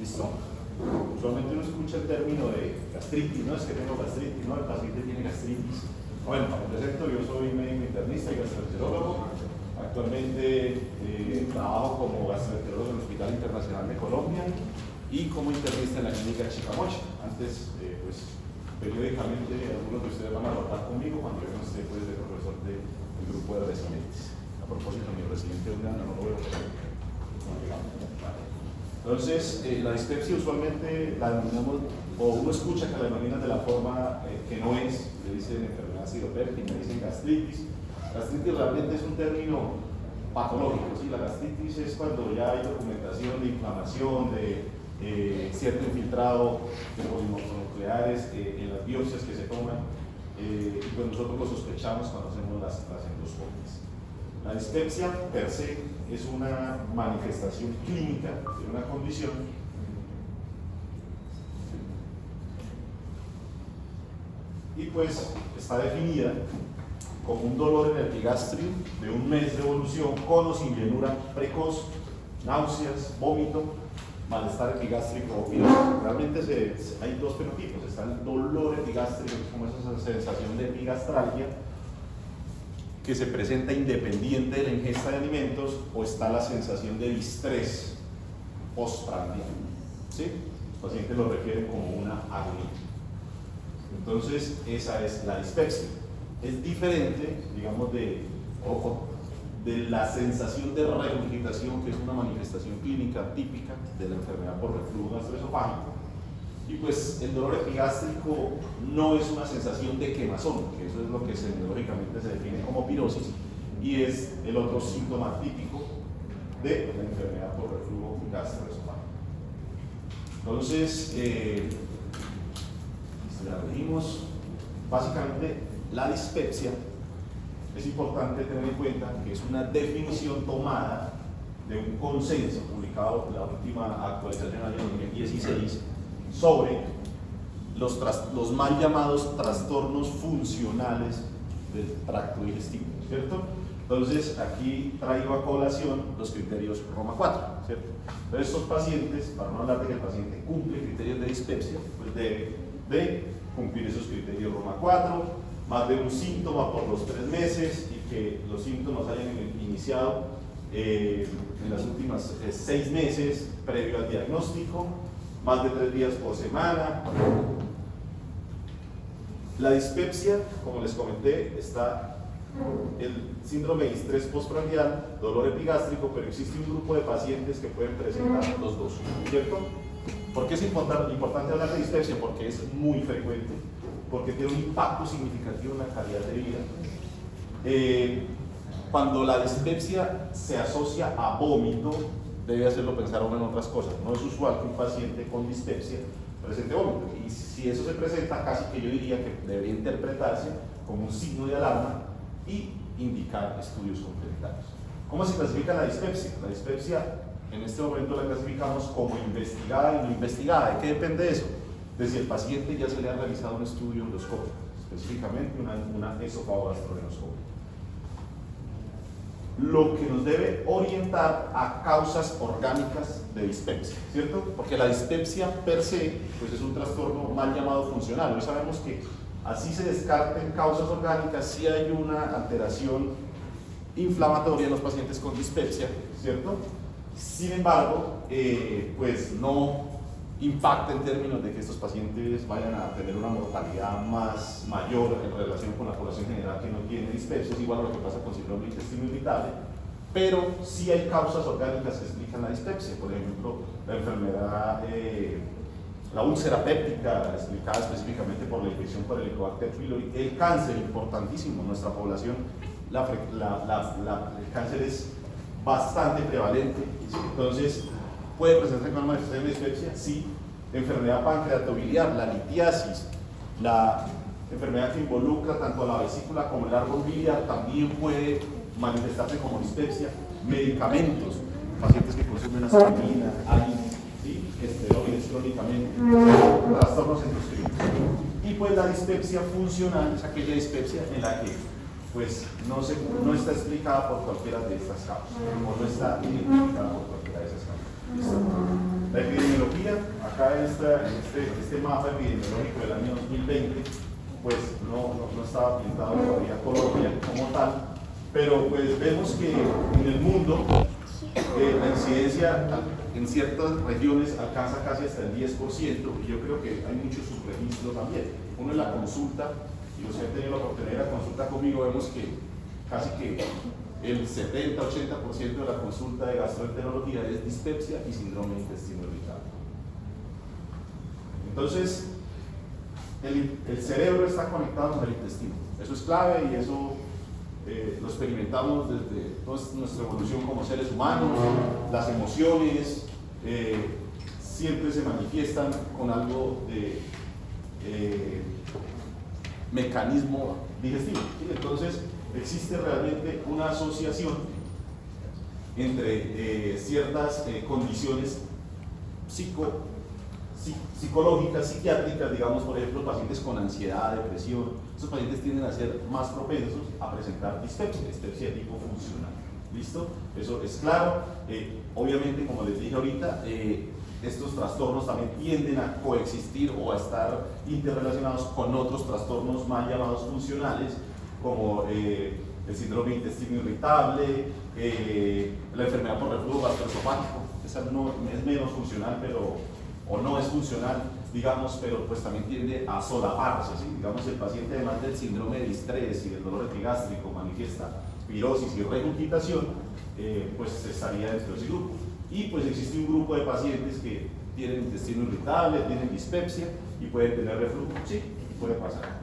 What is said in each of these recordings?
¿Listo? Usualmente uno escucha el término de gastritis, no es que tengo gastritis, no, el paciente tiene gastritis. Bueno, me presento, yo soy médico internista y gastroenterólogo. Actualmente trabajo como gastroenterólogo en el Hospital Internacional de Colombia y como internista en la clínica Chicamocha. Antes, pues, periódicamente algunos de ustedes van a rotar conmigo cuando yo no esté pues, de profesor del grupo de residentes. A propósito, mi residente de una no lo veo. Entonces, la dispepsia usualmente la denominamos, o uno escucha que la denominan de la forma que no es, le dicen enfermedad acidopéptica, le dicen gastritis. Gastritis realmente es un término patológico, ¿sí? La gastritis es cuando ya hay documentación de inflamación, de cierto infiltrado de polinucleares en las biopsias que se toman, y pues nosotros lo sospechamos cuando hacemos las endoscopias. La dispepsia per se es una manifestación clínica de una condición y pues está definida como un dolor en el epigastrio de un mes de evolución con o sin llenura precoz, náuseas, vómito, malestar epigástrico o pirosis. Realmente hay dos fenotipos: está el dolor epigástrico, como esa sensación de epigastralgia que se presenta independiente de la ingesta de alimentos, o está la sensación de distrés postprandial, ¿sí? Los pacientes lo refieren como una agonía. Entonces, esa es la dispepsia. Es diferente, digamos, de la sensación de regurgitación, que es una manifestación clínica típica de la enfermedad por reflujo gastroesofágico. Y pues el dolor epigástrico no es una sensación de quemazón, que eso es lo que semiológicamente se define como pirosis, y es el otro síntoma típico de la enfermedad por reflujo gastroesofágico. Entonces, ya lo dijimos, básicamente la dispepsia es importante tener en cuenta que es una definición tomada de un consenso publicado en la última actualización del año 2016 sobre los mal llamados trastornos funcionales del tracto digestivo, ¿cierto? Entonces, aquí traigo a colación los criterios Roma 4, ¿cierto? Entonces, estos pacientes, para no hablar de que el paciente cumple criterios de dispepsia, pues debe cumplir esos criterios Roma 4, más de un síntoma por los 3 meses y que los síntomas hayan iniciado en las últimas 6 meses previo al diagnóstico, más de 3 días por semana. La dispepsia, como les comenté, está el síndrome de distrés postprandial, dolor epigástrico, pero existe un grupo de pacientes que pueden presentar los dos, ¿cierto? ¿Por qué es importante hablar de dispepsia? Porque es muy frecuente, porque tiene un impacto significativo en la calidad de vida. Cuando la dispepsia se asocia a vómito, debe hacerlo pensar uno en otras cosas. No es usual que un paciente con dispepsia presente vómito, y si eso se presenta, casi que yo diría que debería interpretarse como un signo de alarma y indicar estudios complementarios. ¿Cómo se clasifica la dispepsia? La dispepsia en este momento la clasificamos como investigada y no investigada. ¿De qué depende eso? De si el paciente ya se le ha realizado un estudio endoscópico, específicamente una esofagogastroenoscopia. Lo que nos debe orientar a causas orgánicas de dispepsia, ¿cierto? Porque la dispepsia per se pues es un trastorno mal llamado funcional. Hoy sabemos que así se descarten causas orgánicas, si hay una alteración inflamatoria en los pacientes con dispepsia, ¿cierto? Sin embargo, pues no impacta en términos de que estos pacientes vayan a tener una mortalidad mayor en relación con la población general que no tiene dispepsia. Es igual a lo que pasa con síndrome de intestino irritable, pero sí hay causas orgánicas que explican la dispepsia. Por ejemplo, la enfermedad, la úlcera péptica, explicada específicamente por la infección por Helicobacter pylori, el cáncer, importantísimo en nuestra población. El cáncer es bastante prevalente, ¿sí? Entonces puede presentarse con una manifestación de dispepsia, sí. Enfermedad pancreatobiliar, la litiasis, la enfermedad que involucra tanto a la vesícula como el árbol biliar, también puede manifestarse como dispepsia. Medicamentos, pacientes que consumen aspirina, ¿sí? Esteroides crónicamente, trastornos endocrinos. Y pues la dispepsia funcional es aquella dispepsia en la que pues no está explicada por cualquiera de estas causas, o no está identificada por cualquiera de esas causas. La epidemiología acá en este mapa epidemiológico del año 2020, pues no estaba pintado todavía Colombia como tal, pero pues vemos que en el mundo la incidencia en ciertas regiones alcanza casi hasta el 10%, y yo creo que hay mucho subregistro también. Uno en la consulta, y los que han tenido la oportunidad de la consulta conmigo, vemos que casi que el 70-80% de la consulta de gastroenterología es dispepsia y síndrome de intestino irritable. Entonces, el cerebro está conectado con el intestino. Eso es clave y eso lo experimentamos desde toda nuestra evolución como seres humanos. Las emociones siempre se manifiestan con algo de mecanismo digestivo, ¿sí? Entonces existe realmente una asociación entre ciertas condiciones psicológicas, psiquiátricas, digamos, por ejemplo, pacientes con ansiedad, depresión. Estos pacientes tienden a ser más propensos a presentar dispepsia de tipo funcional. ¿Listo? Eso es claro. Obviamente, como les dije ahorita, estos trastornos también tienden a coexistir o a estar interrelacionados con otros trastornos mal llamados funcionales, como el síndrome de intestino irritable, la enfermedad por reflujo gastroesofágico. Esa no es menos funcional, o no es funcional, digamos, pero pues también tiende a solaparse, ¿sí? Digamos, el paciente, además del síndrome de estrés y del dolor epigástrico, manifiesta pirosis y regurgitación, pues estaría dentro de ese grupo. Y pues existe un grupo de pacientes que tienen intestino irritable, tienen dispepsia y pueden tener reflujo. Sí, puede pasar.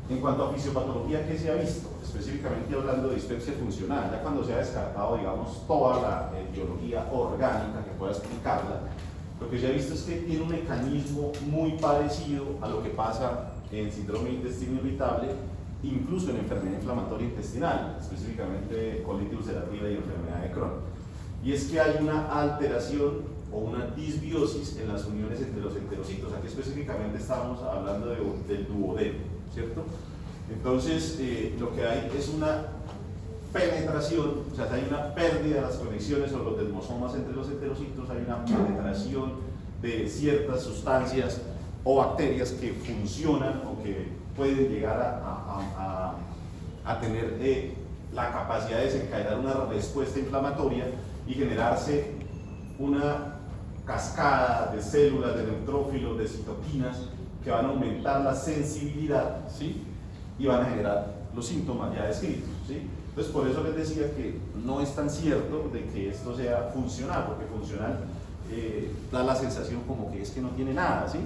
En cuanto a fisiopatología, ¿qué se ha visto? Específicamente hablando de dispepsia funcional, ya cuando se ha descartado, digamos, toda la etiología orgánica que pueda explicarla, lo que se ha visto es que tiene un mecanismo muy parecido a lo que pasa en síndrome de intestino irritable, incluso en enfermedad inflamatoria intestinal, específicamente colitis ulcerativa y enfermedad de Crohn. Y es que hay una alteración o una disbiosis en las uniones entre los enterocitos. Aquí específicamente estamos hablando del duodeno, ¿cierto? Entonces, lo que hay es una penetración, o sea, hay una pérdida de las conexiones o los desmosomas entre los enterocitos, hay una penetración de ciertas sustancias o bacterias que funcionan o que pueden llegar a tener la capacidad de desencadenar una respuesta inflamatoria y generarse una cascada de células, de neutrófilos, de citoquinas que van a aumentar la sensibilidad, ¿sí? Y van a generar los síntomas ya descritos, ¿sí? Entonces, por eso les decía que no es tan cierto de que esto sea funcional, porque funcional da la sensación como que es que no tiene nada, ¿sí?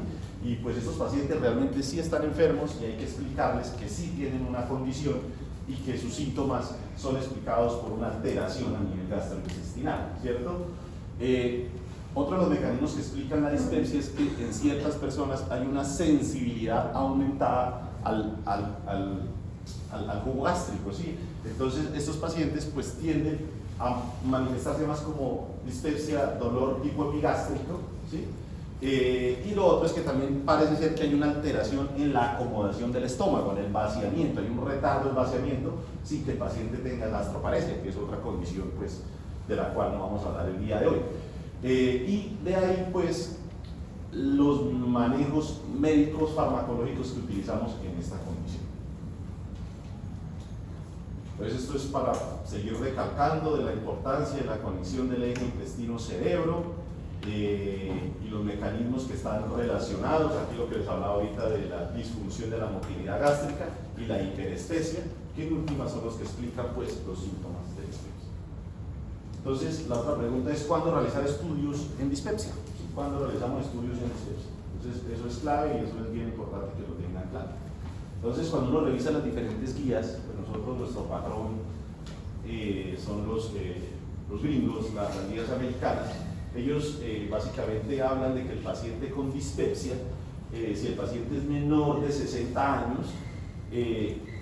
Y pues estos pacientes realmente sí están enfermos y hay que explicarles que sí tienen una condición y que sus síntomas son explicados por una alteración a nivel gastrointestinal, ¿cierto? Otro de los mecanismos que explican la dispepsia es que en ciertas personas hay una sensibilidad aumentada al jugo gástrico, ¿sí? Entonces estos pacientes pues tienden a manifestarse más como dispepsia, dolor tipo epigástrico, ¿sí? Y lo otro es que también parece ser que hay una alteración en la acomodación del estómago, en el vaciamiento, hay un retardo del vaciamiento sin que el paciente tenga gastroparesia, que es otra condición pues de la cual no vamos a hablar el día de hoy. Y de ahí pues los manejos médicos farmacológicos que utilizamos en esta condición. Pues esto es para seguir recalcando de la importancia de la conexión del eje intestino-cerebro y los mecanismos que están relacionados. Aquí lo que les hablaba ahorita de la disfunción de la motilidad gástrica y la hiperestesia, que en última son los que explican pues los síntomas de dispepsia. Entonces, la otra pregunta es ¿cuándo realizar estudios en dispepsia? ¿Cuándo realizamos estudios en dispepsia? Entonces, eso es clave y eso es bien importante que lo tengan claro. Entonces, cuando uno revisa las diferentes guías, pues nosotros, nuestro patrón son los gringos, las guías americanas. Ellos básicamente hablan de que el paciente con dispepsia, si el paciente es menor de 60 años,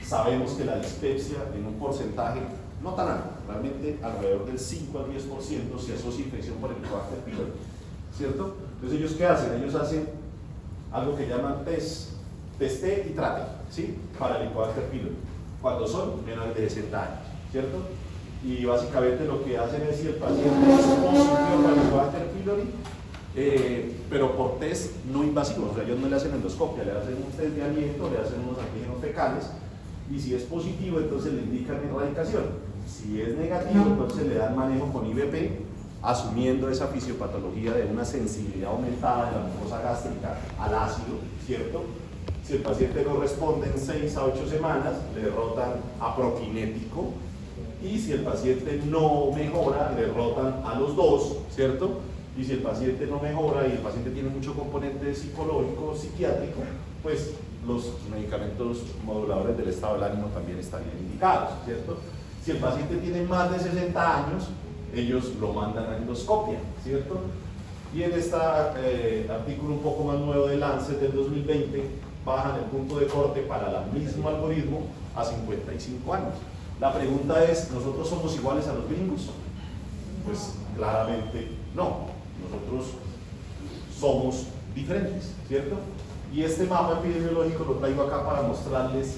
sabemos que la dispepsia en un porcentaje no tan alto, realmente alrededor del 5 al 10% se asocia a infección por Helicobacter pylori, ¿cierto? Entonces ellos ¿qué hacen? Ellos hacen algo que llaman testé y trate, ¿sí? Para el Helicobacter pylori, cuando son menores de 60 años, ¿cierto? y básicamente lo que hacen es si el paciente es positivo para el Walter pylori, pero por test no invasivos, o sea, ellos no le hacen endoscopia, le hacen un test de aliento, le hacen unos antígenos fecales, y si es positivo, entonces le indican erradicación. Si es negativo, entonces le dan manejo con IVP, asumiendo esa fisiopatología de una sensibilidad aumentada de la mucosa gástrica al ácido, ¿cierto? Si el paciente no responde en 6 a 8 semanas, le rotan a prokinético, y si el paciente no mejora, le rotan a los 2, ¿cierto? Y si el paciente no mejora y el paciente tiene mucho componente psicológico, psiquiátrico, pues los medicamentos moduladores del estado del ánimo también estarían indicados, ¿cierto? Si el paciente tiene más de 60 años, ellos lo mandan a endoscopia, ¿cierto? Y en este artículo un poco más nuevo de Lancet del 2020, bajan el punto de corte para el mismo algoritmo a 55 años. La pregunta es, ¿nosotros somos iguales a los gringos? Pues claramente no. Nosotros somos diferentes, ¿cierto? Y este mapa epidemiológico lo traigo acá para mostrarles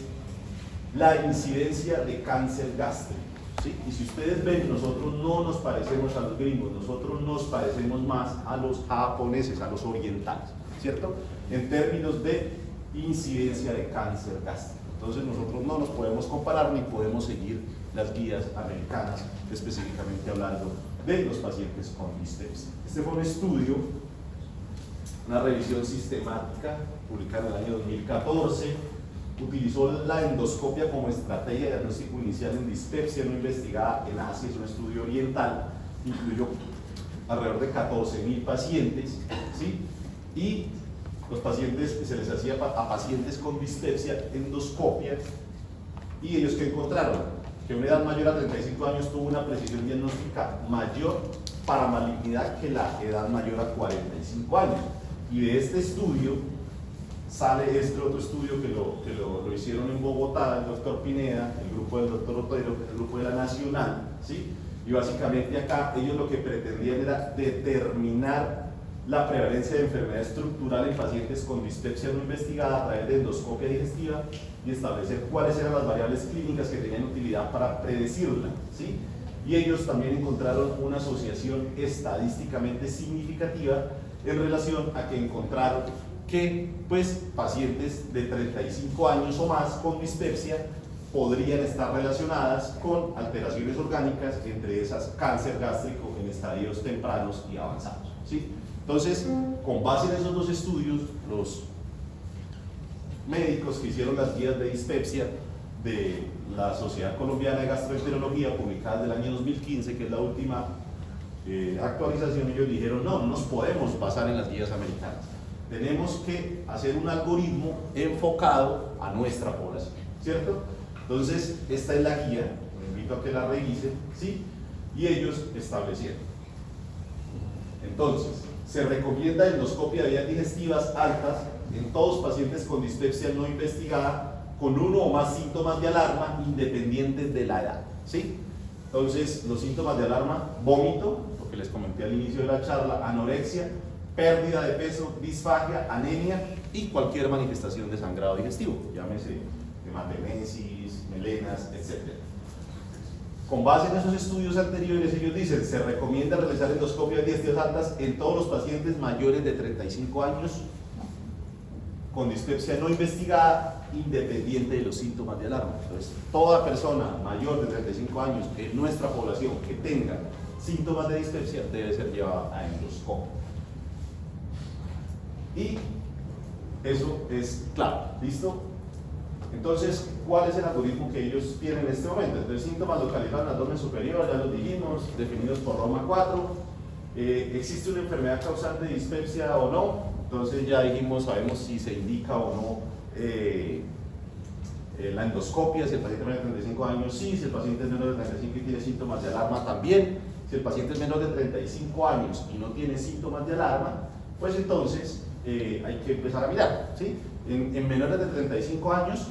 la incidencia de cáncer gástrico, ¿sí? Y si ustedes ven, nosotros no nos parecemos a los gringos, nosotros nos parecemos más a los japoneses, a los orientales, ¿cierto? En términos de incidencia de cáncer gástrico. Entonces nosotros no nos podemos comparar ni podemos seguir las guías americanas, específicamente hablando de los pacientes con dispepsia. Este fue un estudio, una revisión sistemática publicada en el año 2014, utilizó la endoscopia como estrategia de diagnóstico inicial en dispepsia no investigada en Asia, es un estudio oriental, incluyó alrededor de 14.000 pacientes, ¿sí? Y los pacientes, se les hacía a pacientes con dispepsia endoscopia, y ellos que encontraron que una edad mayor a 35 años tuvo una precisión diagnóstica mayor para malignidad que la edad mayor a 45 años. Y de este estudio sale este otro estudio que lo hicieron en Bogotá, el doctor Pineda, el grupo del doctor Otero, el grupo de la Nacional, ¿sí? Y básicamente acá ellos lo que pretendían era determinar la prevalencia de enfermedad estructural en pacientes con dispepsia no investigada a través de endoscopia digestiva y establecer cuáles eran las variables clínicas que tenían utilidad para predecirla, ¿sí? Y ellos también encontraron una asociación estadísticamente significativa en relación a que encontraron que pues, pacientes de 35 años o más con dispepsia podrían estar relacionadas con alteraciones orgánicas, entre esas cáncer gástrico en estadios tempranos y avanzados, ¿sí? Entonces, con base en esos dos estudios, los médicos que hicieron las guías de dispepsia de la Sociedad Colombiana de Gastroenterología, publicadas del año 2015, que es la última actualización, ellos dijeron, no nos podemos basar en las guías americanas. Tenemos que hacer un algoritmo enfocado a nuestra población, ¿cierto? Entonces, esta es la guía, les invito a que la revisen, ¿sí? Y ellos establecieron. Entonces, se recomienda endoscopia de vías digestivas altas en todos pacientes con dispepsia no investigada con uno o más síntomas de alarma independientes de la edad, ¿sí? Entonces, los síntomas de alarma, vómito, lo que les comenté al inicio de la charla, anorexia, pérdida de peso, disfagia, anemia y cualquier manifestación de sangrado digestivo, llámese hematemesis, melenas, etc. Con base en esos estudios anteriores, ellos dicen, se recomienda realizar endoscopias digestivas altas en todos los pacientes mayores de 35 años con dispepsia no investigada, independiente de los síntomas de alarma. Entonces, toda persona mayor de 35 años en nuestra población que tenga síntomas de dispepsia debe ser llevada a endoscopia. Y eso es claro, ¿listo? Entonces, ¿cuál es el algoritmo que ellos tienen en este momento? Entonces, síntomas localizados en el abdomen superior, ya los dijimos, definidos por Roma 4. ¿Existe una enfermedad causante de dispepsia o no? Entonces, ya dijimos, sabemos si se indica o no la endoscopia, si el paciente es menor de 35 años, sí, si el paciente es menor de 35 y tiene síntomas de alarma, también. Si el paciente es menor de 35 años y no tiene síntomas de alarma, pues entonces hay que empezar a mirar, ¿sí? En menores de 35 años,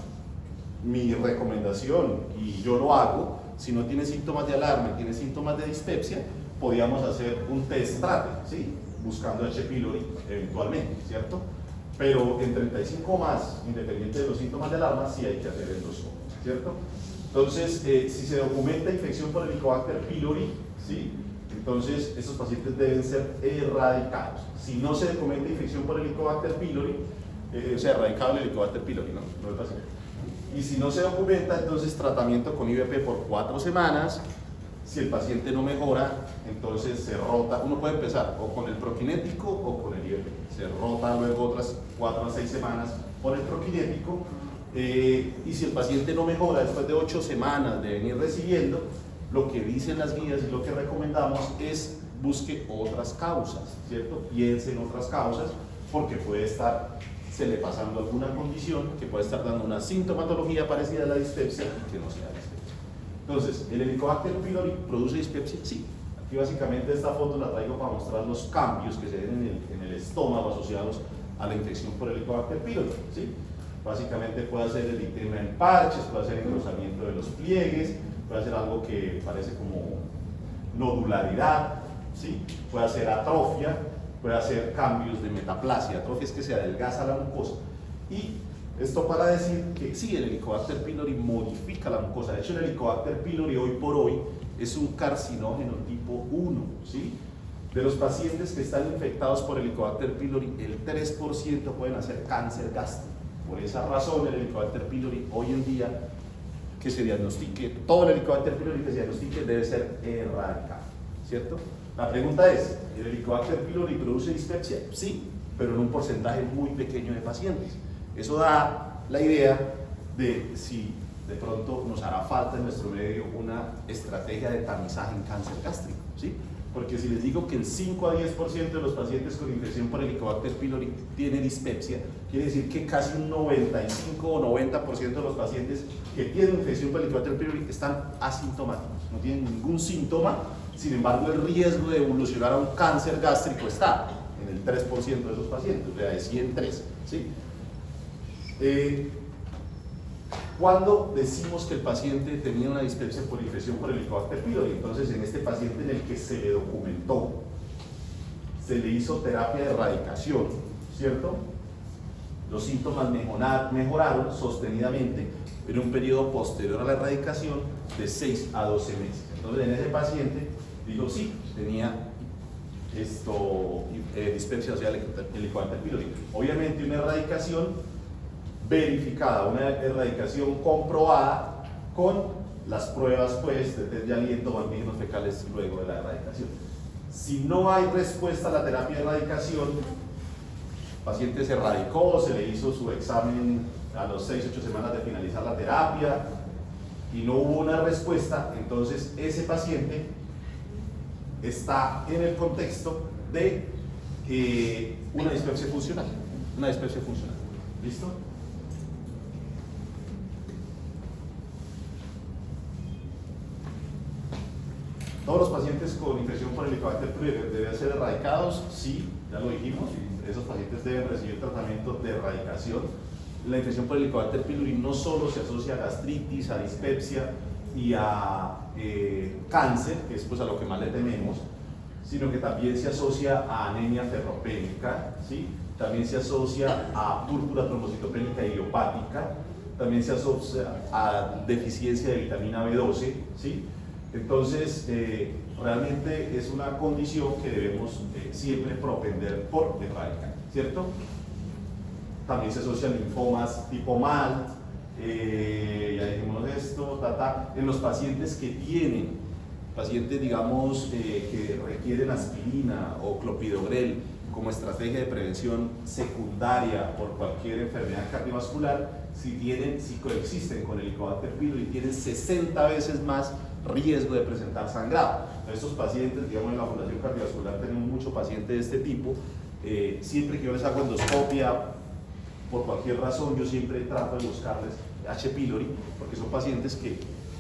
mi recomendación, y yo lo hago, si no tiene síntomas de alarma y tiene síntomas de dispepsia, podríamos hacer un test TRATE, ¿sí? Buscando H. pylori eventualmente, ¿cierto? Pero en 35 más, independiente de los síntomas de alarma, sí hay que hacer endoscopia, ¿cierto? Entonces, si se documenta infección por Helicobacter pylori, ¿sí? Entonces estos pacientes deben ser erradicados. Si no se documenta infección por Helicobacter pylori, o sea, erradicado el Helicobacter pylori, no el paciente. Y si no se documenta, entonces tratamiento con IVP por 4 semanas. Si el paciente no mejora, entonces se rota. Uno puede empezar o con el prokinético o con el IVP. Se rota luego otras 4 a 6 semanas por el prokinético. Y si el paciente no mejora después de 8 semanas de venir recibiendo, lo que dicen las guías y lo que recomendamos es busque otras causas, ¿cierto? Piense en otras causas, porque puede estar, se le pasando alguna condición que puede estar dando una sintomatología parecida a la dispepsia y que no sea dispepsia. Entonces, ¿el Helicobacter pylori produce dispepsia? Sí. Aquí básicamente esta foto la traigo para mostrar los cambios que se ven en el estómago asociados a la infección por Helicobacter pylori, ¿sí? Básicamente puede hacer eritema en parches, puede hacer engrosamiento de los pliegues, puede hacer algo que parece como nodularidad, ¿sí? Puede hacer atrofia, puede hacer cambios de metaplasia. Atrofia es que se adelgaza la mucosa. Y esto para decir que sí, el Helicobacter pylori modifica la mucosa. De hecho, el Helicobacter pylori hoy por hoy es un carcinógeno tipo 1, ¿sí? De los pacientes que están infectados por Helicobacter pylori, el 3% pueden hacer cáncer gástrico. Por esa razón, el Helicobacter pylori hoy en día, que se diagnostique, todo el Helicobacter pylori que se diagnostique debe ser erradicado, ¿cierto? La pregunta es, ¿el Helicobacter pylori produce dispepsia? Sí, pero en un porcentaje muy pequeño de pacientes. Eso da la idea de si de pronto nos hará falta en nuestro medio una estrategia de tamizaje en cáncer gástrico, ¿sí? Porque si les digo que el 5 a 10% de los pacientes con infección por Helicobacter pylori tiene dispepsia, quiere decir que casi un 95 o 90% de los pacientes que tienen infección por Helicobacter pylori están asintomáticos, no tienen ningún síntoma. Sin embargo, el riesgo de evolucionar a un cáncer gástrico está en el 3% de esos pacientes, o sea, de 103, ¿sí? Cuando decimos que el paciente tenía una dispepsia por infección por Helicobacter pylori, entonces en este paciente en el que se le documentó, se le hizo terapia de erradicación, ¿cierto? Los síntomas mejoraron sostenidamente en un periodo posterior a la erradicación de 6 a 12 meses. Entonces en ese paciente, digo, sí, tenía dispepsia asociada al Helicobacter pylori. Obviamente una erradicación verificada, una erradicación comprobada con las pruebas pues, de test de aliento o antígenos fecales luego de la erradicación. Si no hay respuesta a la terapia de erradicación, el paciente se erradicó, se le hizo su examen a los 6-8 semanas de finalizar la terapia y no hubo una respuesta, entonces ese paciente está en el contexto de una dispepsia funcional. Una dispepsia funcional. ¿Listo? ¿Todos los pacientes con infección por Helicobacter pylori deben ser erradicados? Sí, ya lo dijimos, esos pacientes deben recibir tratamiento de erradicación. La infección por Helicobacter pylori no solo se asocia a gastritis, a dispepsia y a cáncer, que es pues a lo que más le tememos, sino que también se asocia a anemia ferropénica, ¿sí? También se asocia a púrpura trombocitopénica idiopática, también se asocia a deficiencia de vitamina B12, ¿sí? Entonces, realmente es una condición que debemos siempre propender por erradicar, ¿cierto? También se asocian linfomas tipo MALT, ya dijimos esto, en los pacientes que tienen, pacientes digamos que requieren aspirina o clopidogrel como estrategia de prevención secundaria por cualquier enfermedad cardiovascular, si coexisten con el Helicobacter pylori, tienen 60 veces más riesgo de presentar sangrado. Estos pacientes, digamos en la Fundación Cardiovascular tenemos muchos pacientes de este tipo, siempre que yo les hago endoscopia, por cualquier razón, yo siempre trato de buscarles H. pylori, porque son pacientes que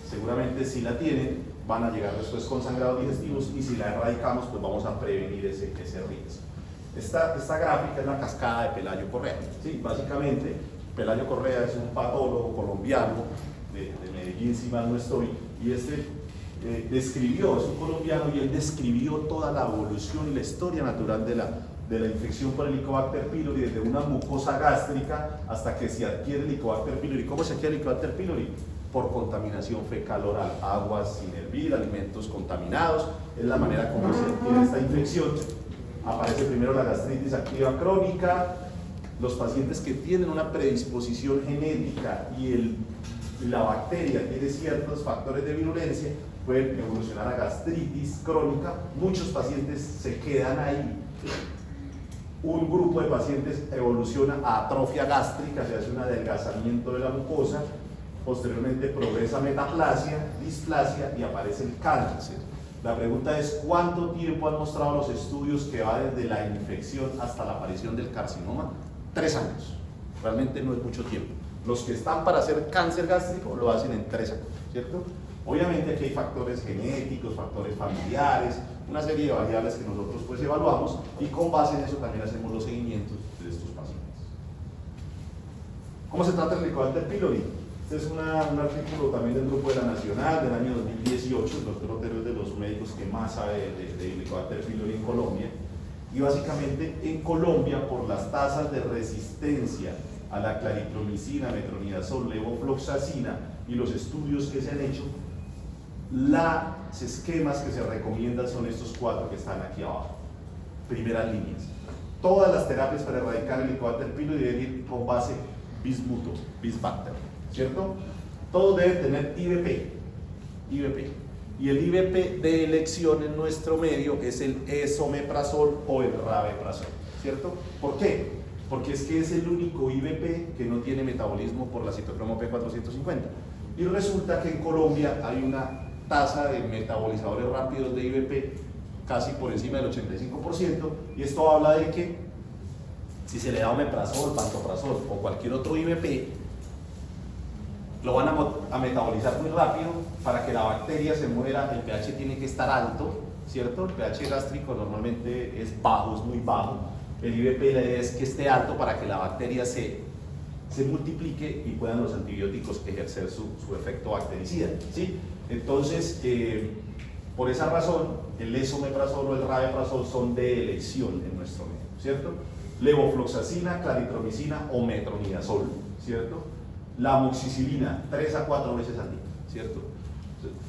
seguramente si la tienen, van a llegar después con sangrados digestivos y si la erradicamos, pues vamos a prevenir ese riesgo. Esta gráfica es la cascada de Pelayo Correa. Sí, básicamente, Pelayo Correa es un patólogo colombiano de Medellín, si mal no estoy, y es un colombiano y él describió toda la evolución y la historia natural de la infección por Helicobacter pylori, desde una mucosa gástrica hasta que se adquiere Helicobacter pylori. ¿Cómo se adquiere Helicobacter pylori? por contaminación fecal oral, aguas sin hervir, alimentos contaminados, es la manera como se tiene esta infección. Aparece primero la gastritis activa crónica, los pacientes que tienen una predisposición genética y la bacteria tiene ciertos factores de virulencia, pueden evolucionar a gastritis crónica, muchos pacientes se quedan ahí. Un grupo de pacientes evoluciona a atrofia gástrica, se hace un adelgazamiento de la mucosa, posteriormente progresa a metaplasia, displasia y aparece el cáncer. La pregunta es, ¿cuánto tiempo han mostrado los estudios que va desde la infección hasta la aparición del carcinoma? 3 años. Realmente no es mucho tiempo. Los que están para hacer cáncer gástrico lo hacen en 3 años, ¿cierto? Obviamente aquí hay factores genéticos, factores familiares, una serie de variables que nosotros pues evaluamos y con base en eso también hacemos los seguimientos de estos pacientes. ¿Cómo se trata el Helicobacter pylori? Este es un artículo también del Grupo de la Nacional del año 2018, el doctor Otero es de los médicos que más sabe de Helicobacter pylori en Colombia, y básicamente en Colombia por las tasas de resistencia a la claritromicina, metronidazol, levofloxacina y los estudios que se han hecho, los esquemas que se recomiendan son estos 4 que están aquí abajo. Primeras líneas. Todas las terapias para erradicar el Helicobacter pylori deben ir con base bismuto, bisbacter, ¿cierto? Todos deben tener IVP. Y el IVP de elección en nuestro medio es el esomeprazol o el rabeprazol, ¿cierto? ¿Por qué? Porque es que es el único IVP que no tiene metabolismo por la citocromo P450. Y resulta que en Colombia hay una tasa de metabolizadores rápidos de IVP casi por encima del 85%, y esto habla de que si se le da omeprazol, pantoprazol o cualquier otro IVP, lo van a metabolizar muy rápido. Para que la bacteria se muera, el pH tiene que estar alto, ¿cierto? El pH gástrico normalmente es bajo, es muy bajo. El IVP la idea es que esté alto para que la bacteria se multiplique y puedan los antibióticos ejercer su efecto bactericida, ¿sí? Entonces, por esa razón, el esomeprazol o el rabeprazol son de elección en nuestro medio, ¿cierto? Levofloxacina, claritromicina o metronidazol, ¿cierto? La amoxicilina 3 a 4 veces al día, ¿cierto?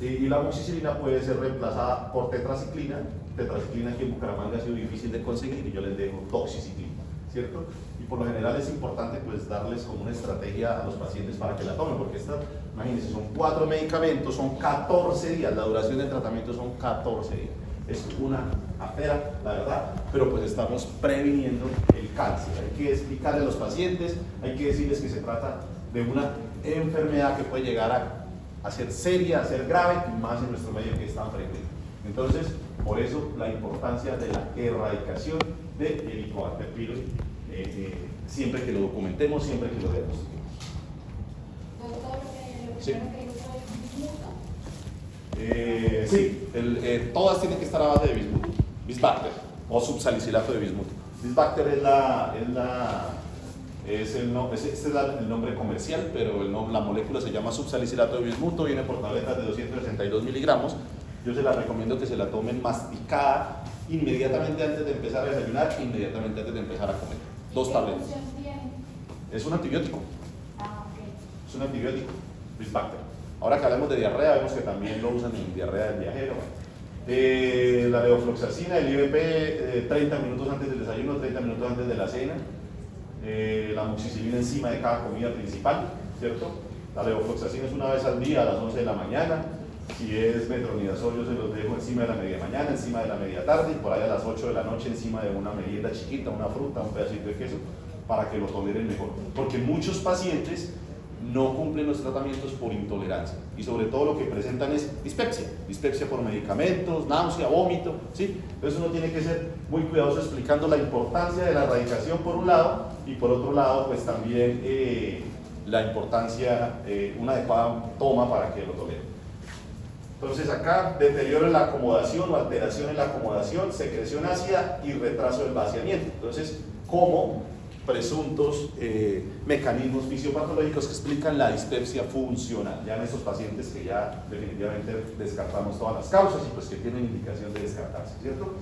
Y la amoxicilina puede ser reemplazada por tetraciclina. Tetraciclina aquí en Bucaramanga ha sido difícil de conseguir y yo les dejo doxiciclina, ¿cierto? Y por lo general es importante pues darles como una estrategia a los pacientes para que la tomen, porque esta, imagínense, son 4 medicamentos, son 14 días, la duración del tratamiento son 14 días. Es una afera, la verdad, pero pues estamos previniendo el cáncer. Hay que explicarle a los pacientes, hay que decirles que se trata de una enfermedad que puede llegar a ser seria, a ser grave, y más en nuestro medio que es tan frecuente. Entonces, por eso la importancia de la erradicación del Helicobacter pylori, siempre que lo documentemos, siempre que lo veamos. Doctor, Sí. que usa bismuto. Sí, todas tienen que estar a base de bismuto, bisbacter o subsalicilato de bismuto. Bisbacter este es el nombre comercial, pero la molécula se llama subsalicilato de bismuto, viene por tabletas de 262 miligramos. Yo se la recomiendo que se la tomen masticada inmediatamente antes de empezar a desayunar, inmediatamente antes de empezar a comer. 2 tabletas. ¿Qué función tiene? Es un antibiótico. Ok. Es un antibiótico, bisbacter. Ahora que hablamos de diarrea, vemos que también lo usan en diarrea del viajero. La levofloxacina, el IVP 30 minutos antes del desayuno, 30 minutos antes de la cena. La amoxicilina encima de cada comida principal, ¿cierto? La levofloxacina es una vez al día a las 11 de la mañana. Si es metronidazol, yo se los dejo encima de la media mañana, encima de la media tarde, y por ahí a las 8 de la noche encima de una merienda chiquita, una fruta, un pedacito de queso, para que lo toleren mejor. Porque muchos pacientes no cumplen los tratamientos por intolerancia, y sobre todo lo que presentan es dispepsia por medicamentos, náusea, vómito, ¿sí? Entonces uno tiene que ser muy cuidadoso explicando la importancia de la erradicación por un lado, y por otro lado pues también la importancia, una adecuada toma para que lo toleren. Entonces acá, deterioro en la acomodación o alteración en la acomodación, secreción ácida y retraso del vaciamiento. Entonces, como presuntos mecanismos fisiopatológicos que explican la dispepsia funcional, ya en estos pacientes que ya definitivamente descartamos todas las causas y pues que tienen indicación de descartarse, ¿cierto?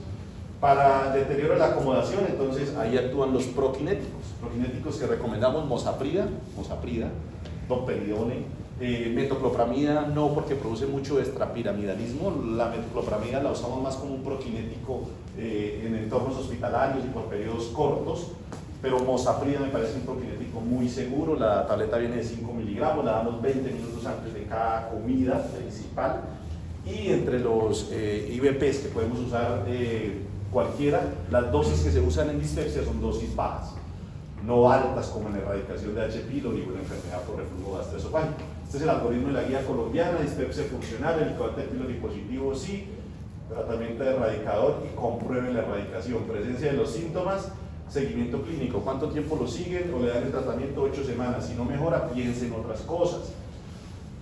Para deterioro de la acomodación, entonces ahí actúan los prokinéticos que recomendamos: mosaprida, domperidone, Metoclopramida no, porque produce mucho extrapiramidalismo. La metoclopramida la usamos más como un prokinético en entornos hospitalarios y por periodos cortos, pero mosaprida me parece un prokinético muy seguro. La tableta viene de 5 miligramos, la damos 20 minutos antes de cada comida principal, y entre los IVPs que podemos usar cualquiera, las dosis que se usan en dispepsia son dosis bajas, no altas como en erradicación de H. pylori o en enfermedad por reflujo gastroesofágico. Este es el algoritmo de la guía colombiana: dispepsia funcional, helicobacter pylori positivo sí, tratamiento de erradicador y comprueben la erradicación, presencia de los síntomas, seguimiento clínico, cuánto tiempo lo siguen o le dan el tratamiento, 8 semanas, si no mejora, piensen en otras cosas.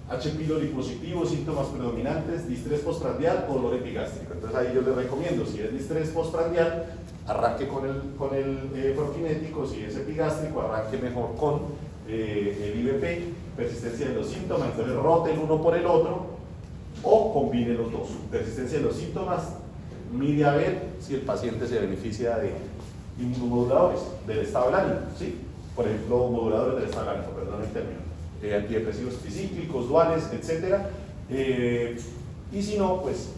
H. pylori positivo, síntomas predominantes, distrés postprandial o dolor epigástrico. Entonces ahí yo les recomiendo, si es distrés postprandial, arranque con el prokinético; si es epigástrico, arranque mejor con el IVP, persistencia de los síntomas, entonces rote el uno por el otro o combine los dos. Persistencia de los síntomas, mire a ver si el paciente se beneficia de inmunomoduladores del estado del ánimo, ¿sí? Por ejemplo, moduladores del estado del ánimo, perdón el término. Antidepresivos tricíclicos, duales, etc. Y si no, pues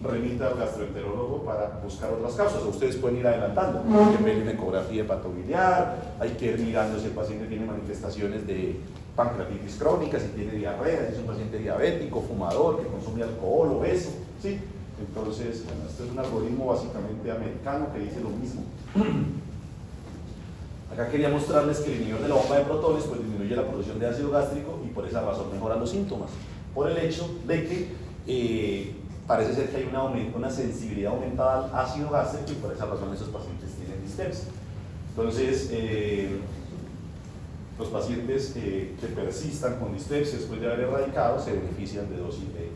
remita al gastroenterólogo para buscar otras causas, o ustedes pueden ir adelantando. Hay que ver una ecografía hepatobiliar, hay que ir mirando si el paciente tiene manifestaciones de pancreatitis crónica, si tiene diarrea, si es un paciente diabético, fumador, que consume alcohol, obeso, ¿sí? Entonces, bueno, este es un algoritmo básicamente americano que dice lo mismo. Acá quería mostrarles que el inhibidor de la bomba de protones pues disminuye la producción de ácido gástrico y por esa razón mejora los síntomas, por el hecho de que parece ser que hay una sensibilidad aumentada al ácido gástrico y por esa razón esos pacientes tienen dispepsia. Entonces, los pacientes que persistan con dispepsia después de haber erradicado se benefician de dosis de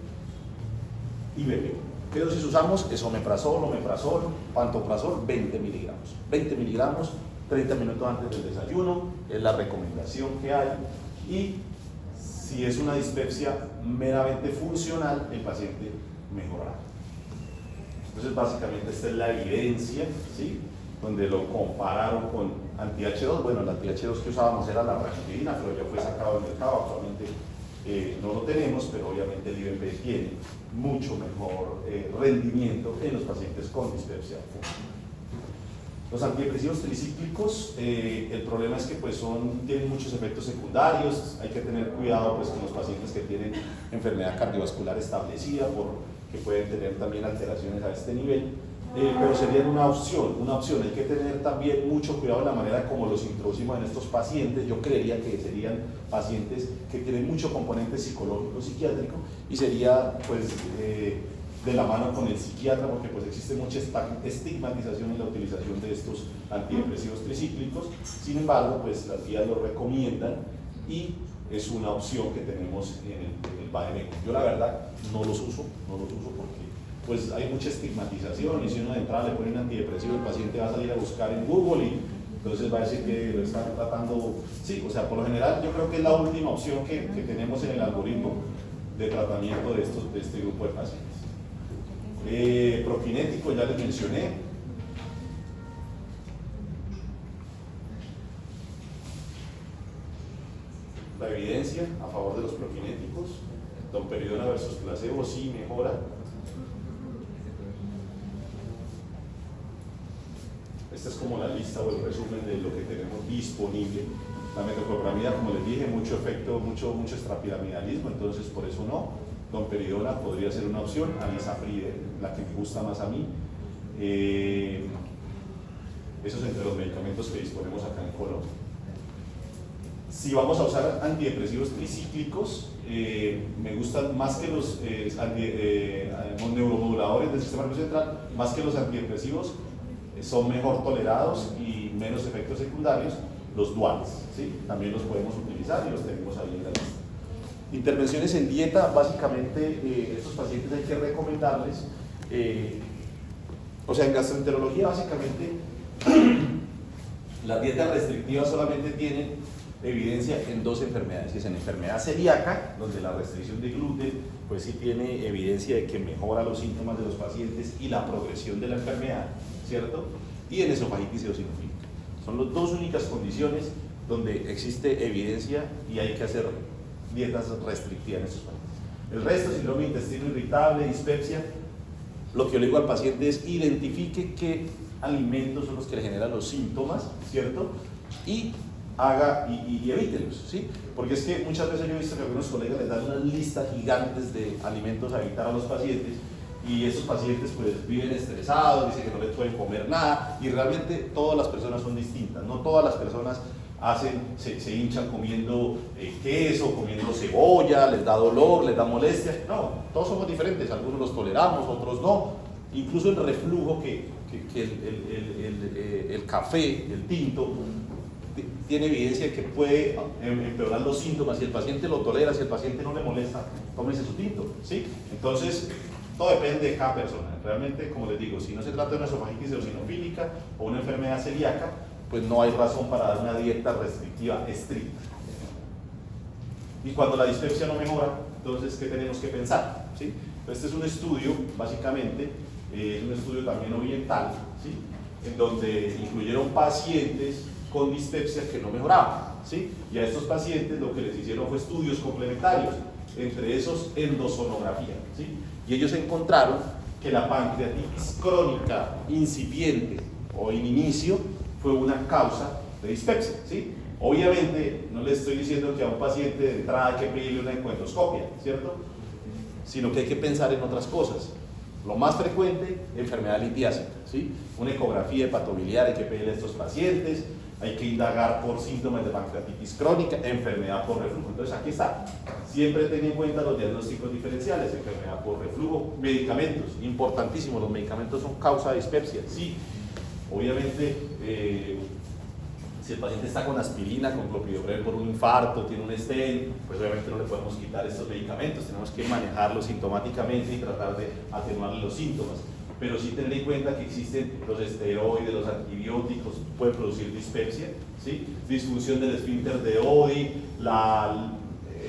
IVP. ¿Qué dosis usamos? Es omeprazol, pantoprazol, 20 miligramos. 20 miligramos 30 minutos antes del desayuno, es la recomendación que hay. Y si es una dispepsia meramente funcional, el paciente mejorará. Entonces, básicamente, esta es la evidencia, ¿sí? Donde lo compararon con anti-H2. Bueno, el anti-H2 que usábamos era la ranitidina, pero ya fue sacado del mercado. Actualmente no lo tenemos, pero obviamente el IVP tiene mucho mejor rendimiento en los pacientes con dispepsia funcional. Los antidepresivos tricíclicos, el problema es que pues, tienen muchos efectos secundarios. Hay que tener cuidado pues, con los pacientes que tienen enfermedad cardiovascular establecida, porque pueden tener también alteraciones a este nivel, pero serían una opción. Hay que tener también mucho cuidado en la manera como los introducimos en estos pacientes. Yo creería que serían pacientes que tienen mucho componente psicológico, psiquiátrico, y sería pues de la mano con el psiquiatra, porque pues existe mucha estigmatización en la utilización de estos antidepresivos tricíclicos. Sin embargo, pues las guías lo recomiendan y es una opción que tenemos en el VAEMECUM. Yo la verdad no los uso porque pues hay mucha estigmatización, y si uno de entrada le pone un antidepresivo, el paciente va a salir a buscar en Google y entonces va a decir que lo están tratando. Sí, o sea, por lo general yo creo que es la última opción que tenemos en el algoritmo de tratamiento de este grupo de pacientes. Prokinético, ya les mencioné. La evidencia a favor de los prokinéticos: domperidona versus placebo, sí mejora. Esta es como la lista o el resumen de lo que tenemos disponible. La metoclopramida, como les dije, mucho efecto, mucho extrapiramidalismo, entonces por eso no. Domperidona podría ser una opción, amisapride, la que me gusta más a mí. Eso es entre los medicamentos que disponemos acá en Colombia. Si vamos a usar antidepresivos tricíclicos, me gustan más que los neuromoduladores del sistema nervioso central, más que los antidepresivos, son mejor tolerados y menos efectos secundarios, los duales, ¿sí? También los podemos utilizar y los tenemos ahí en la lista. Intervenciones en dieta, básicamente estos pacientes hay que recomendarles, o sea, en gastroenterología básicamente las dietas restrictivas solamente tienen evidencia en dos enfermedades, que es en enfermedad celíaca, donde la restricción de gluten pues sí tiene evidencia de que mejora los síntomas de los pacientes y la progresión de la enfermedad, ¿cierto? Y en esofagitis eosinofílica. Son las dos únicas condiciones donde existe evidencia y hay que hacer dietas restrictivas en estos pacientes. El resto, síndrome de intestino irritable, dispepsia, lo que yo le digo al paciente es identifique qué alimentos son los que le generan los síntomas, ¿cierto? Y evítelos, ¿sí? Porque es que muchas veces yo he visto que algunos colegas les dan unas listas gigantes de alimentos a evitar a los pacientes y esos pacientes pues viven estresados, dicen que no les pueden comer nada y realmente todas las personas son distintas, no todas las personas se hinchan comiendo queso, comiendo cebolla, les da dolor, les da molestia, no, todos somos diferentes, algunos los toleramos, otros no, incluso el reflujo que el café, el tinto, tiene evidencia de que puede empeorar los síntomas. Si el paciente lo tolera, si el paciente no le molesta, tómese su tinto, ¿sí? Entonces, todo depende de cada persona. Realmente, como les digo, si no se trata de una esofagitis eosinofílica o una enfermedad celíaca, pues no hay razón para dar una dieta restrictiva estricta. Y cuando la dispepsia no mejora, entonces, ¿qué tenemos que pensar? ¿Sí? Este es un estudio, básicamente, es un estudio también oriental, ¿sí? En donde incluyeron pacientes con dispepsia que no mejoraban, ¿sí? Y a estos pacientes lo que les hicieron fue estudios complementarios, entre esos endosonografía, ¿sí? Y ellos encontraron que la pancreatitis crónica incipiente o en inicio fue una causa de dispepsia, ¿sí? Obviamente no les estoy diciendo que a un paciente de entrada hay que pedirle una ecoendoscopia, ¿cierto? Sino que hay que pensar en otras cosas. Lo más frecuente, enfermedad litiásica, ¿sí? Una ecografía hepatobiliar hay que pedirle a estos pacientes, hay que indagar por síntomas de pancreatitis crónica, enfermedad por reflujo. Entonces aquí está, siempre ten en cuenta los diagnósticos diferenciales, enfermedad por reflujo, medicamentos, importantísimo, los medicamentos son causa de dispepsia, sí, obviamente si el paciente está con aspirina, con clopidogrel por un infarto, tiene un stent, pues obviamente no le podemos quitar estos medicamentos, tenemos que manejarlos sintomáticamente y tratar de atenuarle los síntomas. Pero sí tener en cuenta que existen los esteroides, los antibióticos, pueden producir dispepsia, ¿sí? Disfunción del esfínter de Oddi, la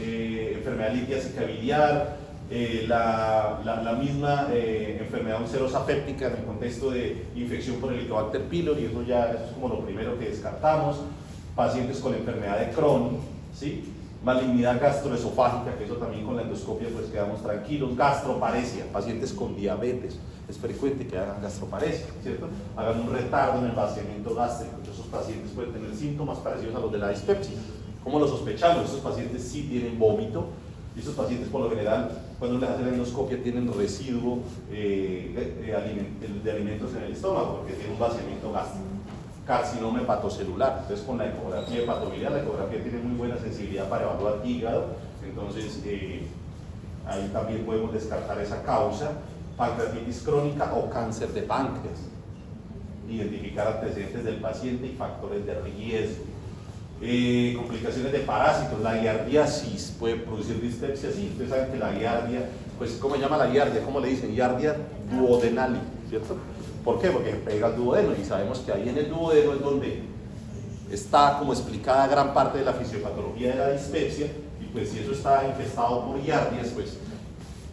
enfermedad litiásica biliar, la misma enfermedad ulcerosa péptica en el contexto de infección por Helicobacter pylori, eso es como lo primero que descartamos. Pacientes con enfermedad de Crohn, ¿sí? Malignidad gastroesofágica, que eso también con la endoscopia pues quedamos tranquilos. Gastroparesia, pacientes con diabetes, es frecuente que hagan gastroparesia, ¿cierto? Hagan un retardo en el vaciamiento gástrico. Esos pacientes pueden tener síntomas parecidos a los de la dispepsia. ¿Cómo lo sospechamos? Estos pacientes sí tienen vómito y estos pacientes por lo general cuando les hacen la endoscopia tienen residuo de alimentos en el estómago porque tienen un vaciamiento gástrico. Carcinoma hepatocelular, entonces con la ecografía hepatobiliar, la ecografía tiene muy buena sensibilidad para evaluar hígado, entonces ahí también podemos descartar esa causa. Pancreatitis crónica o cáncer de páncreas, identificar antecedentes del paciente y factores de riesgo. Complicaciones de parásitos, la giardiasis puede producir dispepsia, sí, ustedes saben que la giardia, pues ¿cómo se llama la giardia? ¿Cómo le dicen? Giardia duodenali, ¿cierto? ¿Por qué? Porque pega al duodeno y sabemos que ahí en el duodeno es donde está como explicada gran parte de la fisiopatología de la dispepsia y pues si eso está infestado por giardias, pues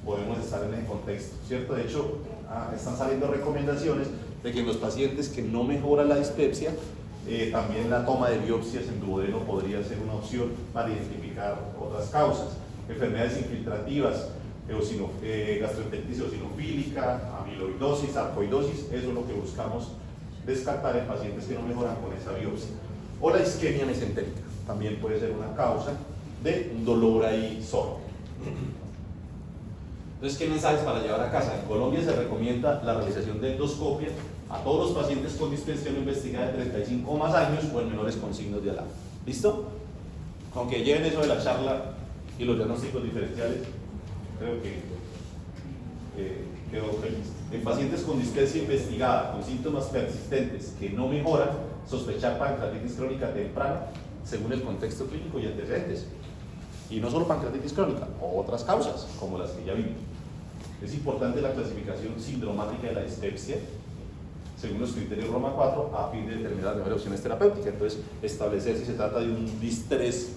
podemos estar en ese contexto, ¿cierto? De hecho, están saliendo recomendaciones de que en los pacientes que no mejoran la dispepsia, también la toma de biopsias en duodeno podría ser una opción para identificar otras causas. Enfermedades infiltrativas, gastroenteritis eosinofílica, amiloidosis, sarcoidosis, eso es lo que buscamos descartar en pacientes que no mejoran con esa biopsia. O la isquemia mesentérica, también puede ser una causa de un dolor ahí sordo. Entonces, ¿qué mensajes para llevar a casa? En Colombia se recomienda la realización de endoscopia a todos los pacientes con dispepsia no investigada de 35 o más años o en menores con signos de alarma. ¿Listo? Con que lleven eso de la charla y los diagnósticos diferenciales, creo que quedó feliz. En pacientes con dispepsia investigada, con síntomas persistentes que no mejoran, sospechar pancreatitis crónica temprana según el contexto clínico y antecedentes. Y no solo pancreatitis crónica, otras causas, como las que ya vimos. Es importante la clasificación sindromática de la dispepsia, según los criterios Roma 4, a fin de determinar las mejores opciones terapéuticas. Entonces, establecer si se trata de un distrés,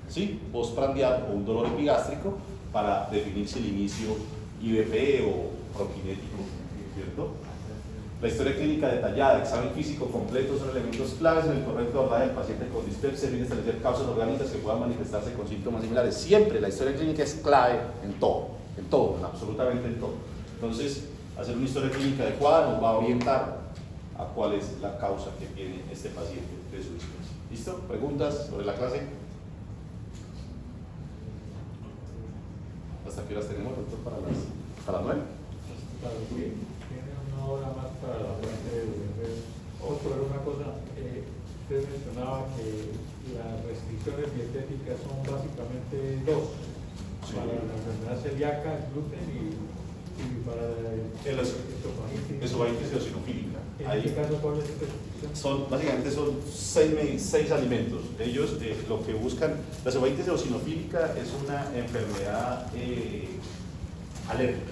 ¿sí?, postprandial o un dolor epigástrico, para definir si el inicio IBP o prokinético, ¿cierto? La historia clínica detallada, examen físico completo son elementos claves en el correcto abordaje del paciente con dispepsia, y establecer causas orgánicas que puedan manifestarse con síntomas similares. Siempre la historia clínica es clave en todo, absolutamente en todo. Entonces, hacer una historia clínica adecuada nos va a orientar a cuál es la causa que tiene este paciente de su dispepsia. ¿Listo? ¿Preguntas sobre la clase? ¿Hasta qué horas tenemos, doctor, para las 9? Tiene una hora más para la fuente de Guerrero. Pero una cosa, usted mencionaba que las restricciones dietéticas son básicamente dos: Sí. para la enfermedad celíaca, el gluten, y para la Esofagitis eosinofílica. En Ahí este caso, ¿cuál es la restricción? básicamente son seis alimentos. Ellos lo que buscan, la esofagitis eosinofílica es una enfermedad alérgica.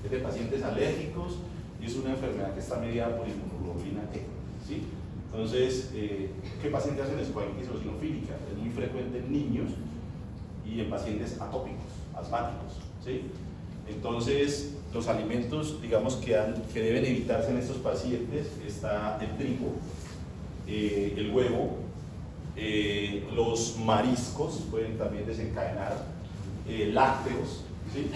Es de pacientes alérgicos y es una enfermedad que está mediada por inmunoglobulina E. ¿Sí? Entonces, ¿qué pacientes hacen esofagitis eosinofílica? Es muy frecuente en niños y en pacientes atópicos, asmáticos. ¿Sí? Entonces, los alimentos, digamos, que deben evitarse en estos pacientes está el trigo, el huevo, los mariscos pueden también desencadenar, lácteos, ¿sí?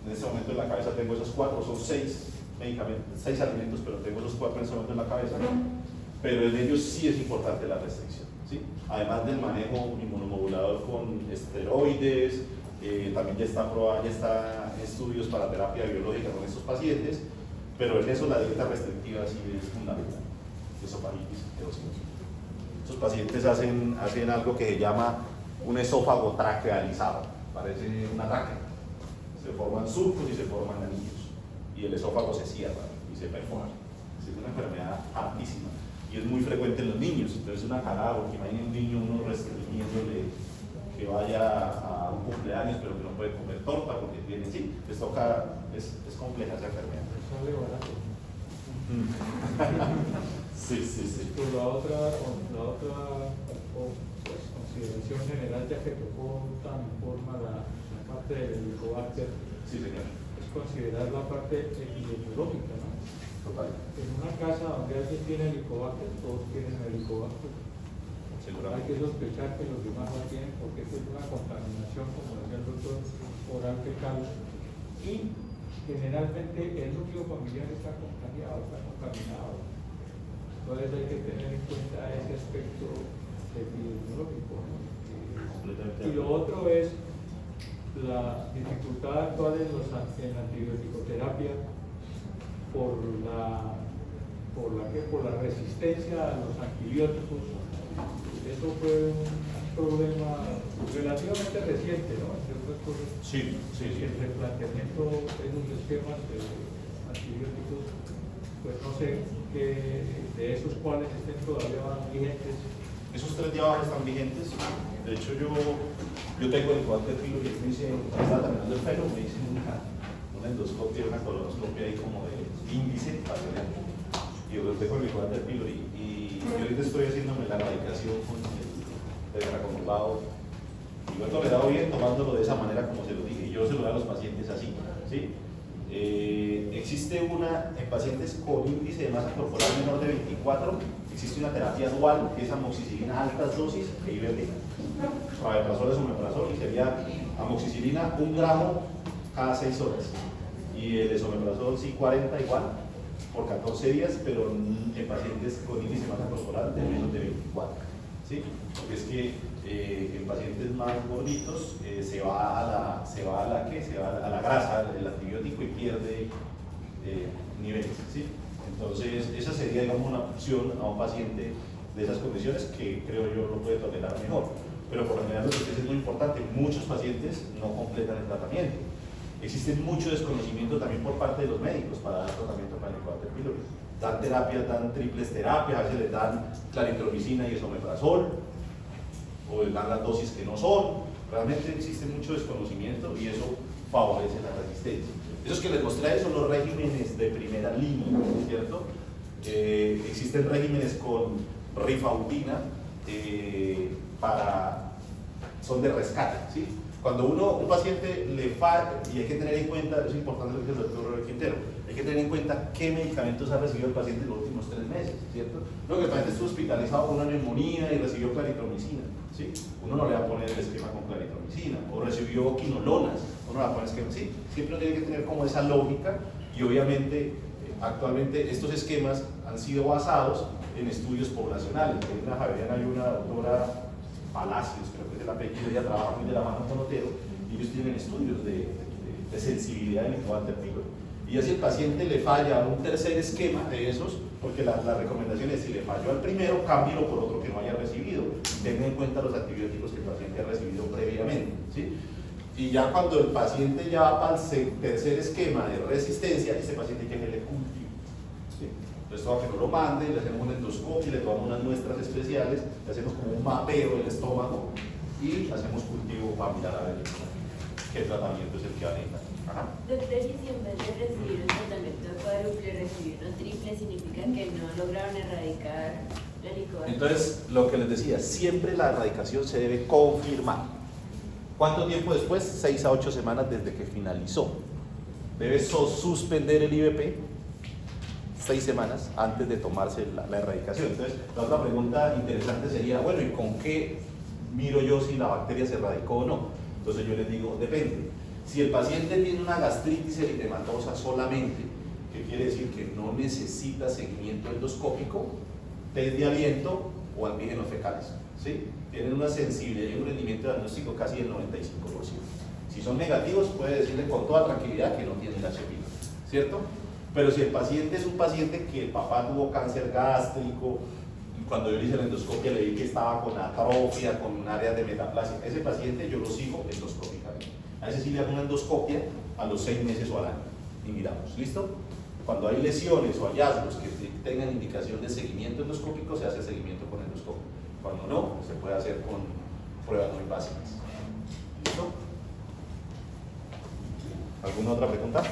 En este momento en la cabeza tengo esos 4, son 6 medicamentos, 6 alimentos, pero tengo esos 4 en este momento en la cabeza, pero en ellos sí es importante la restricción, ¿sí? Además del manejo inmunomodulador con esteroides, también ya está aprobada, ya está en estudios para terapia biológica con estos pacientes, pero en eso la dieta restrictiva sí es fundamental. Esofagitis eosinofílica. Estos pacientes hacen algo que se llama un esófago traquealizado, parece una tráquea. Se forman surcos y se forman anillos, y el esófago se cierra y se perfora. Es una enfermedad hartísima y es muy frecuente en los niños. Entonces, una jalada, porque imaginen un niño uno restringiéndole que vaya a un cumpleaños pero que no puede comer torta porque tiene, sí, les toca, es compleja esa enfermedad. Sale barato. Sí. Pues la otra consideración general, ya que tocó tan en forma la parte del Helicobacter, Sí, señor. es considerar la parte epidemiológica, ¿no? Total. En una casa donde alguien tiene Helicobacter, todos tienen Helicobacter. Hay Seguramente. que sospechar que los demás no tienen, porque esto es una contaminación, como decía el doctor, oral fecal, y generalmente el núcleo familiar está contaminado. Entonces hay que tener en cuenta ese aspecto epidemiológico, ¿no? Y lo otro es la dificultad actual en la antibiótico-terapia por la resistencia a los antibióticos. Eso fue un problema relativamente reciente, ¿no? Sí. El replanteamiento de los esquemas antibióticos, pues no sé de esos cuales estén todavía vigentes. Esos 3 de abajo están vigentes. De hecho, yo tengo el Helicobacter pylori, me hice, estaba terminando el pelo, me hice una endoscopia, una colonoscopia ahí como de índice para tener. Y yo tengo el Helicobacter pylori. Y yo ahorita estoy haciéndome la erradicación con el tetraconolado. Y lo he tolerado bien tomándolo de esa manera como se lo dije. Yo se lo doy a los pacientes así, ¿sí? Existe en pacientes con índice de masa corporal menor de 24, existe una terapia dual que es amoxicilina a altas dosis e ivermectina. Rabeprazol es omeprazol y sería amoxicilina 1 gramo cada 6 horas. Y el esomeprazol sí 40 igual por 14 días, pero en pacientes con índice de masa corporal de menos de 24. ¿Sí? Porque es que en pacientes más gorditos se va a la grasa el antibiótico y pierde niveles. ¿Sí? Entonces, esa sería, digamos, una opción a un paciente de esas condiciones que creo yo lo puede tolerar mejor. Pero por lo general, lo que es muy importante, muchos pacientes no completan el tratamiento. Existe mucho desconocimiento también por parte de los médicos para dar tratamiento para el Helicobacter pylori. Dan terapias, dan triples terapias, a veces les dan claritromicina y esomeprazol, o les dan las dosis que no son. Realmente existe mucho desconocimiento y eso favorece la resistencia. Esos que les mostré ahí son los regímenes de primera línea, ¿cierto? Existen regímenes con rifautina son de rescate, ¿sí? Cuando un paciente le falla, y hay que tener en cuenta, es importante lo que dice el doctor Quintero, hay que tener en cuenta qué medicamentos ha recibido el paciente en los últimos 3 meses, ¿cierto? No, que el paciente estuvo hospitalizado con una neumonía y recibió claritromicina, ¿sí? Uno no le va a poner el esquema con claritromicina, o recibió quinolonas, uno le va a poner esquema, sí, siempre tiene que tener como esa lógica, y obviamente actualmente estos esquemas han sido basados en estudios poblacionales. Hay una javeriana y una doctora Palacios, creo que es el apellido, ella trabaja muy de la mano con Otero, y ellos tienen estudios de sensibilidad del nicotérpico. Y si el paciente le falla a un tercer esquema de esos, porque la recomendación es, si le falló al primero, cámbielo por otro que no haya recibido. Tenga en cuenta los antibióticos que el paciente ha recibido previamente, ¿sí? Y ya cuando el paciente ya va para el tercer esquema de resistencia, ese paciente hay que hacerle cultivo, ¿sí? Entonces, todo que no lo mande, le hacemos una endoscopia, le tomamos unas muestras especiales, le hacemos como un mapeo del estómago y hacemos cultivo para mirar a ver qué tratamiento es el que va a necesitar. Ajá. Doctor, y si en vez de recibir un tratamiento cuádruple recibieron triple, significa que no lograron erradicar la Helicobacter. Entonces, lo que les decía, siempre la erradicación se debe confirmar. ¿Cuánto tiempo después? 6 a 8 semanas desde que finalizó. Debe suspender el IVP 6 semanas antes de tomarse la erradicación. Entonces, la otra pregunta interesante sería, bueno, ¿y con qué miro yo si la bacteria se erradicó o no? Entonces yo les digo, depende. Si el paciente tiene una gastritis eritematosa solamente, que quiere decir que no necesita seguimiento endoscópico, test de aliento o antígenos fecales, ¿sí? Tienen una sensibilidad y un rendimiento diagnóstico casi del 95%. Si son negativos, puede decirle con toda tranquilidad que no tiene la HPV, ¿cierto? Pero si el paciente es un paciente que el papá tuvo cáncer gástrico, y cuando yo le hice la endoscopia le vi que estaba con atrofia, con un área de metaplasia, ese paciente yo lo sigo endoscópicamente. A ese sí le hago una endoscopia a los 6 meses o al año y miramos, ¿listo? Cuando hay lesiones o hallazgos que tengan indicación de seguimiento endoscópico, se hace seguimiento con endoscopio. Cuando no, se puede hacer con pruebas muy básicas. ¿Listo? ¿Alguna otra pregunta?